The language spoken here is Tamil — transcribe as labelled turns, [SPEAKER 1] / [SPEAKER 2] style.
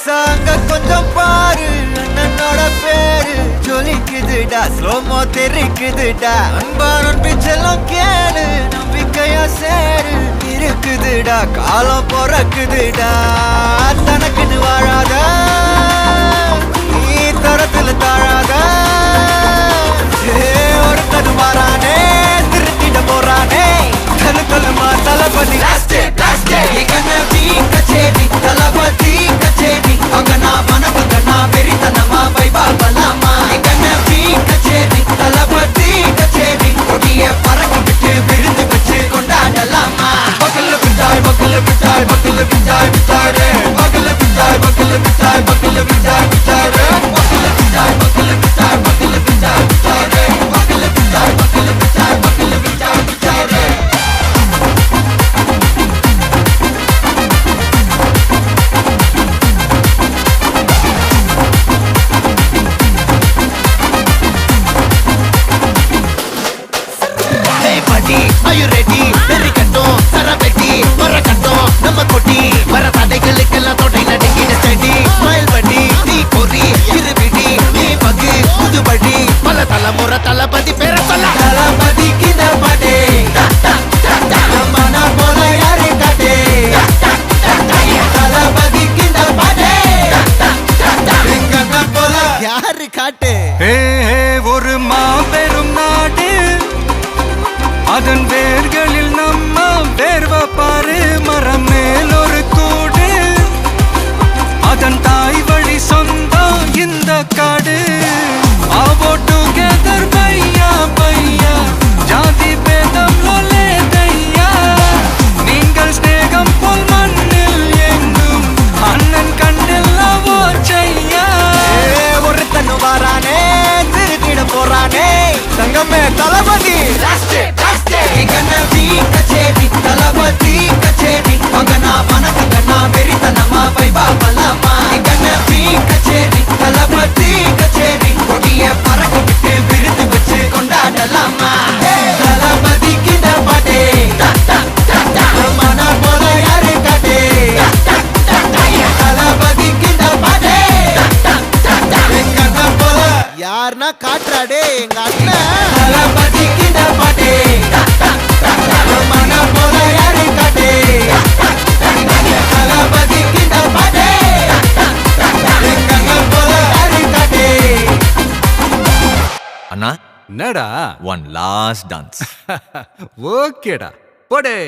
[SPEAKER 1] சாங்க கொஞ்சம் பாரு அண்ணனோட பேரு ஜொலிக்குதுடா ஸ்லோமோ தெரிக்குதுடா அன்பாரன் பிச்செல்லாம் கேளு நம்பிக்கையா சேரு இருக்குதுடா காலம் பொறக்குதுடா தனக்குன்னு வாழாத நீ தரத்துல தாழாத ஒருத்தது மாறானே திருத்திட போறானே கலு கலுமா தளபதி கச்சேரி தளபதி கச்சேரி அங்கனா மனபங்கனா வெறித்தனமா வைபாபலாமா கனவி கச்சேரி தளபதி கச்சேரி கொடிய பறக்க விட்டு விழுந்து வச்சு கொண்டாடலாமா பக்கல்ல விட்டாய் பக்கல்ல விட்டாய் பக்கல்ல விட்டாய் விட்டாரே பக்கல்ல விட்டாய் பக்கல்ல விட்டாய் பக்கல்ல விட்டாய் விட்டாரே பக்கல்ல விட்டாய் பக்கல்ல விட்டாய் பக்கல்ல விட்டாய் விட்டாரே பக்கல்ல விட்டாய் பக்கல்ல விட்டாய் பக்கல்ல விட்டாய் விட்டாரே Are you ready? Very கட்டும் சரபெட்டி வர கட்டும் நம்ம கொட்டி வர தடைகளுக்கெல்லாம் தொடை நடுங்கின செடி ஸ்மைல் பண்ணி நீ பொறி இருவிடி நீ பகு புதுபடி பல தலைமுறை தளபதி பேர சொல்ல தளபதி கிந்த பாட்டே மனா போல யாரு காட்டே தளபதி கிந்த பாட்டே எங்க போல யாரு காட்டே
[SPEAKER 2] ஒரு மாபெரும் நாடு அதன் வேர்களில் நம்ம வேர்வ பாரு மரம் மேல் ஒரு கூடு அதன் தாய் வழி சொந்தம் இந்த காடு ஆவோ டுகெதர் பையா பையா ஜாதி பேதம் லோலே தையா நீங்கள் ஸ்நேகம் போல் மண்ணில் எங்கும் அண்ணன் கண்ணில் அவோ செய்யா
[SPEAKER 1] ஒருத்தனு வாரானே திருத்திட போறானே தங்கமே தளபதி கனவி கச்சேரி தளபதி கச்சேரி அங்கனா மனகங்கனா வெறித்தனமா வைபாபலாமா கனவி கச்சேரி தளபதி கச்சேரி கொடிய பறக்க விட்டு விழுந்து வச்சு கொண்டாடலாமா தளபதி கிந்த பாட்டே மன போல யாரு காட்டே தளபதி கிந்த பாட்டே எங்க அண்ணன் போல யாருன்னா காட்டுறாடே எங்க அண்ணன் தளபதி கிந்த பாட்டே மன போல யாரு காட்டே தளபதி கிந்த பாட்டே எங்க அண்ணன் போல யாரு காட்டே
[SPEAKER 3] அண்ணா
[SPEAKER 2] என்னடா
[SPEAKER 3] one last dance
[SPEAKER 2] ஓகேடா போடே